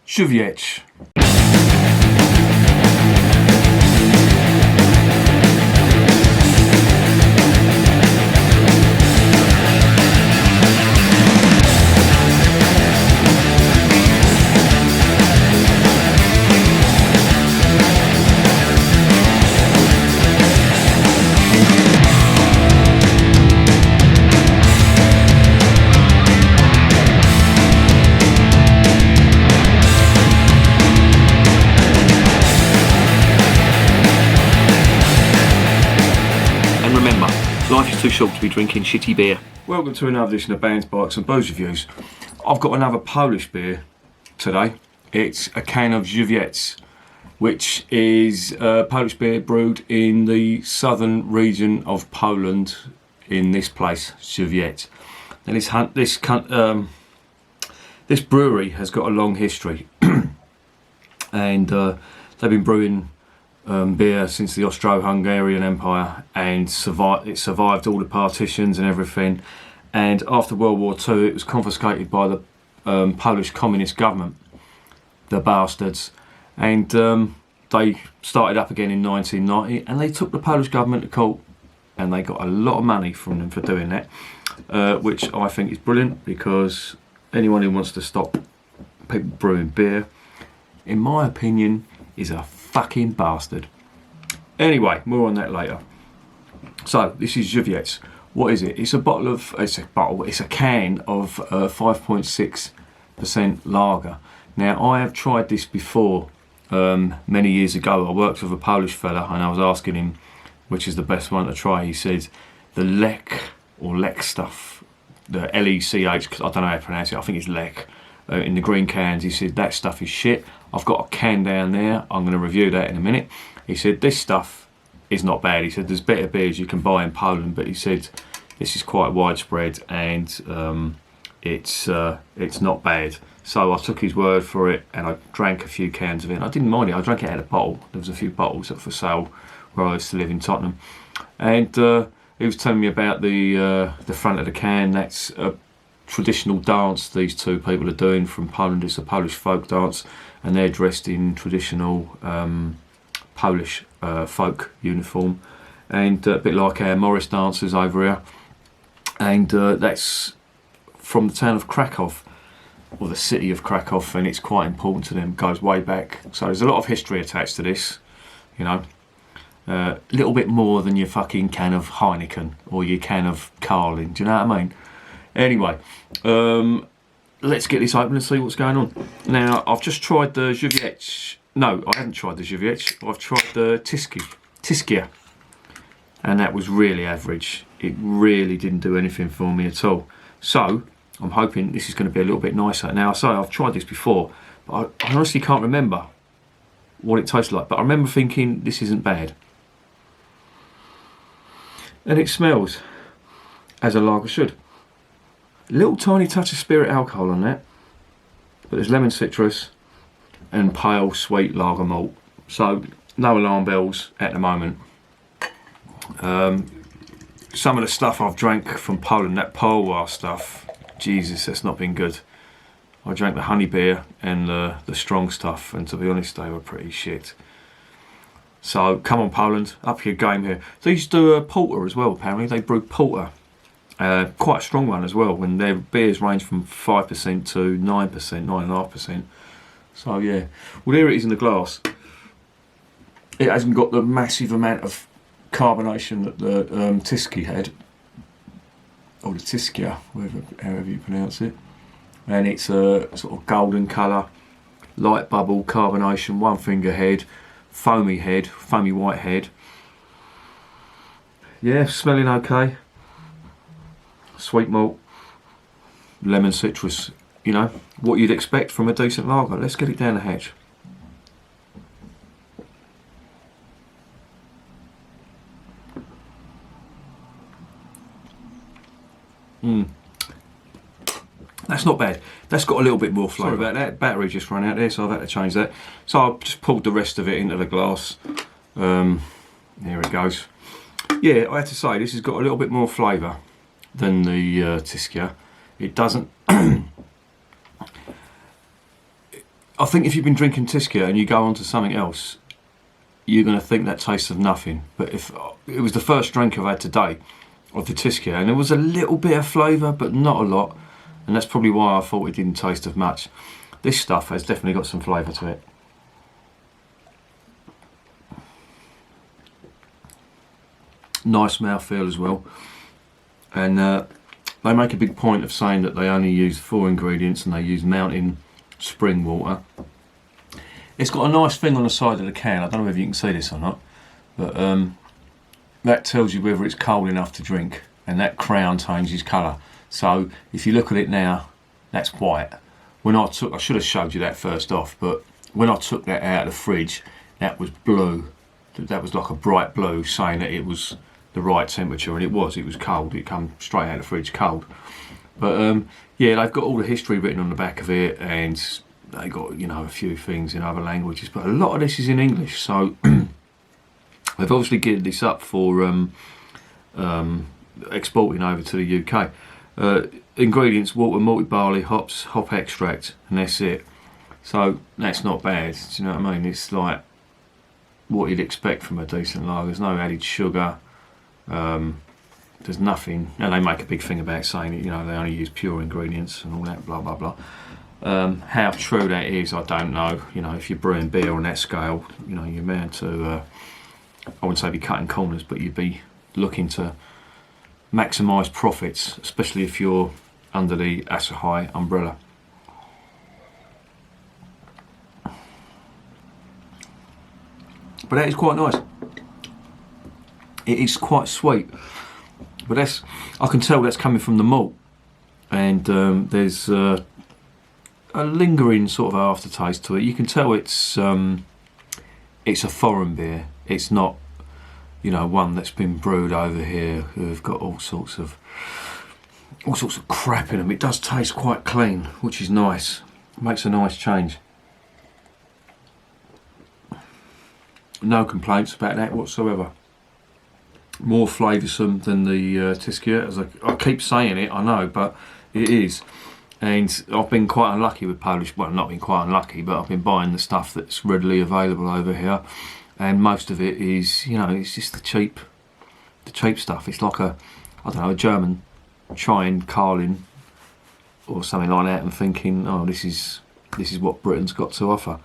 Żywiec. Life is too short to be drinking shitty beer. Welcome to another edition of Bands, Bikes and Booze Reviews. I've got another Polish beer today. It's a can of Żywiec, which is a Polish beer brewed in the southern region of Poland in this place, Żywiec. And this brewery has got a long history and they've been brewing beer since the Austro-Hungarian Empire, and it survived all the partitions and everything. And after World War II, it was confiscated by the Polish communist government, the bastards. And they started up again in 1990, and they took the Polish government to court, and they got a lot of money from them for doing that, which I think is brilliant, because anyone who wants to stop people brewing beer, in my opinion, is a fucking bastard. Anyway, more on that later. So this is Żywiec. What is it? It's a can of 5.6% lager. Now, I have tried this before many years ago. I worked with a Polish fella and I was asking him which is the best one to try. He said the Lech stuff, the L-E-C-H, because I don't know how to pronounce it, I think it's Lech, in the green cans. He said that stuff is shit. I've got a can down there, I'm going to review that in a minute. He said this stuff is not bad. He said there's better beers you can buy in Poland, but he said this is quite widespread and it's not bad. So I took his word for it and I drank a few cans of it. I didn't mind it. I drank it out of a bottle. There was a few bottles that were for sale where I used to live in Tottenham, and he was telling me about the front of the can. That's a traditional dance these two people are doing from Poland. It's a Polish folk dance, and they're dressed in traditional Polish folk uniform, and a bit like our Morris dancers over here. And that's from the town of Krakow, or the city of Krakow, and it's quite important to them. It goes way back, so there's a lot of history attached to this, you know. A little bit more than your fucking can of Heineken or your can of Carling, do you know what I mean? Anyway, let's get this open and see what's going on. Now, I've just tried the Żywiec. No, I haven't tried the Żywiec. I've tried the Tiskia, and that was really average. It really didn't do anything for me at all. So, I'm hoping this is going to be a little bit nicer. Now, I say I've tried this before, but I honestly can't remember what it tastes like. But I remember thinking this isn't bad. And it smells as a lager should. A little tiny touch of spirit alcohol on that, but there's lemon citrus and pale sweet lager malt. So no alarm bells at the moment. Some of the stuff I've drank from Poland, that Polwa stuff, Jesus, that's not been good. I drank the honey beer and the strong stuff, and to be honest, they were pretty shit. So come on, Poland, up your game here. They used to do a porter as well, apparently. They brew porter, quite a strong one as well, when their beers range from 5% to 9%, 9.5%. So yeah, well, there it is in the glass. It hasn't got the massive amount of carbonation that the Tiski had, or the Tiskia, however you pronounce it. And it's a sort of golden colour, light bubble carbonation, one finger head, foamy white head. Yeah, smelling okay. Sweet malt, lemon citrus, you know, what you'd expect from a decent lager. Let's get it down the hatch. That's not bad. That's got a little bit more flavour. Sorry about that, battery just ran out there, so I've had to change that. So I've just pulled the rest of it into the glass. There it goes. Yeah, I have to say, this has got a little bit more flavour than the Tiskia. It doesn't... I think if you've been drinking Tiskia and you go on to something else, you're going to think that tastes of nothing. But if it was the first drink I've had today of the Tiskia, and there was a little bit of flavour, but not a lot, and that's probably why I thought it didn't taste of much. This stuff has definitely got some flavour to it. Nice mouthfeel as well, and they make a big point of saying that they only use 4 ingredients and they use mountain spring water. It's got a nice thing on the side of the can. I don't know if you can see this or not, but that tells you whether it's cold enough to drink, and that crown changes colour. So if you look at it now, that's white. When I should have showed you that first off, but when I took that out of the fridge, that was blue. That was like a bright blue, saying that it was the right temperature, and it was cold. It come straight out of the fridge cold. But yeah, they've got all the history written on the back of it, and they got, you know, a few things in other languages, but a lot of this is in English. So they've obviously geared this up for exporting over to the UK. Ingredients: water, malted barley, hops, hop extract, and that's it. So that's not bad. Do you know what I mean? It's like what you'd expect from a decent lager. There's no added sugar. There's nothing, and they make a big thing about saying that, you know, they only use pure ingredients and all that, blah blah blah. How true that is, I don't know. You know, if you're brewing beer on that scale, you know, you're bound to, I wouldn't say be cutting corners, but you'd be looking to maximise profits, especially if you're under the Asahi umbrella. But that is quite nice. It is quite sweet, but that's, I can tell that's coming from the malt, and there's a lingering sort of aftertaste to it. You can tell it's a foreign beer. It's not, you know, one that's been brewed over here who've got all sorts of crap in them. It does taste quite clean, which is nice. It makes a nice change. No complaints about that whatsoever. More flavoursome than the Tiskia, as I keep saying it, I know, but it is. And I've been quite unlucky with Polish, well, not been quite unlucky, but I've been buying the stuff that's readily available over here, and most of it is, you know, it's just the cheap stuff. It's like a, I don't know, a German trying Carlin or something like that and thinking, oh, this is what Britain's got to offer.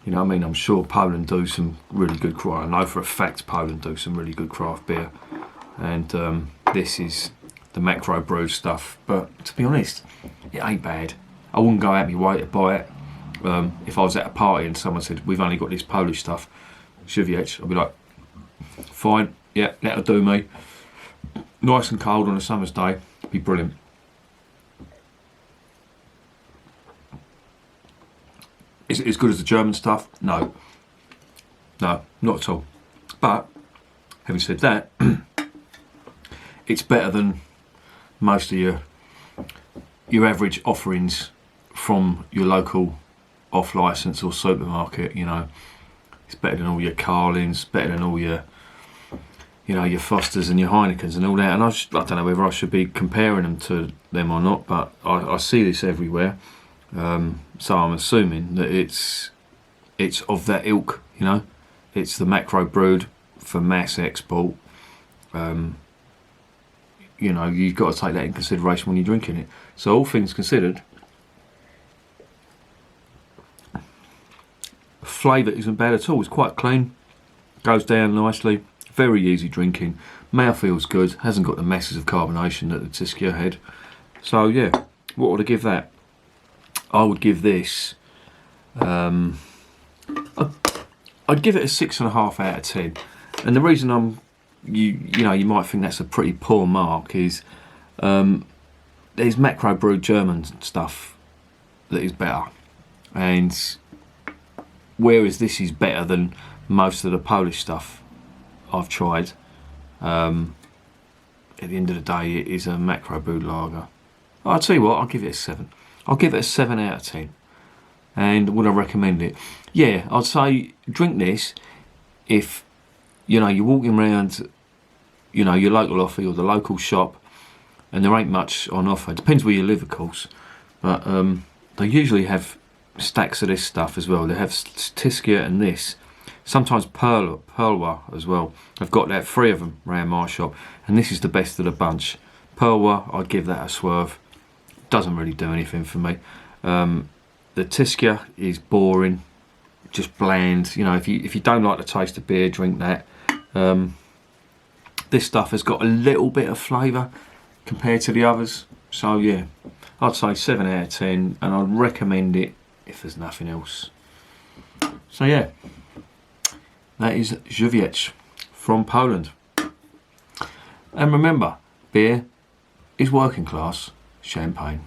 You know what I mean? I'm sure Poland do some really good craft. I know for a fact Poland do some really good craft beer, and this is the macro brewed stuff. But to be honest, it ain't bad. I wouldn't go out my way to buy it. If I was at a party and someone said, we've only got this Polish stuff, Żywiec, I'd be like, fine, yeah, that'll do me. Nice and cold on a summer's day, be brilliant. Is it as good as the German stuff? No, not at all. But having said that, it's better than most of your average offerings from your local off-licence or supermarket. You know, it's better than all your Carlins, better than all your, you know, your Fosters and your Heinekens and all that. And I don't know whether I should be comparing them to them or not, but I see this everywhere. So I'm assuming that it's of that ilk, you know. It's the macro brewed for mass export. You know, you've got to take that in consideration when you're drinking it. So all things considered, flavour isn't bad at all. It's quite clean, goes down nicely, very easy drinking, mouth feels good, hasn't got the masses of carbonation that the Tiskia had. So yeah, what would I give that? I would give this, I'd give it a 6.5 out of 10. And the reason you know, you might think that's a pretty poor mark is there's macro brewed German stuff that is better, and whereas this is better than most of the Polish stuff I've tried, at the end of the day it is a macro brewed lager. I'll tell you what, I'll give it a 7. I'll give it a 7 out of 10. And would I recommend it? Yeah, I'd say drink this if, you know, you're walking around, you know, your local offie or the local shop, and there ain't much on offer. It depends where you live, of course, but they usually have stacks of this stuff as well. They have Tiskia and this. Sometimes Perlwa as well. I've got that 3 of them around my shop, and this is the best of the bunch. Perlwa, I'd give that a swerve. Doesn't really do anything for me. The Tiskia is boring, just bland. You know, if you don't like the taste of beer, drink that. This stuff has got a little bit of flavour compared to the others. So yeah, I'd say 7 out of 10, and I'd recommend it if there's nothing else. So yeah, that is Żywiec from Poland. And remember, beer is working class champagne.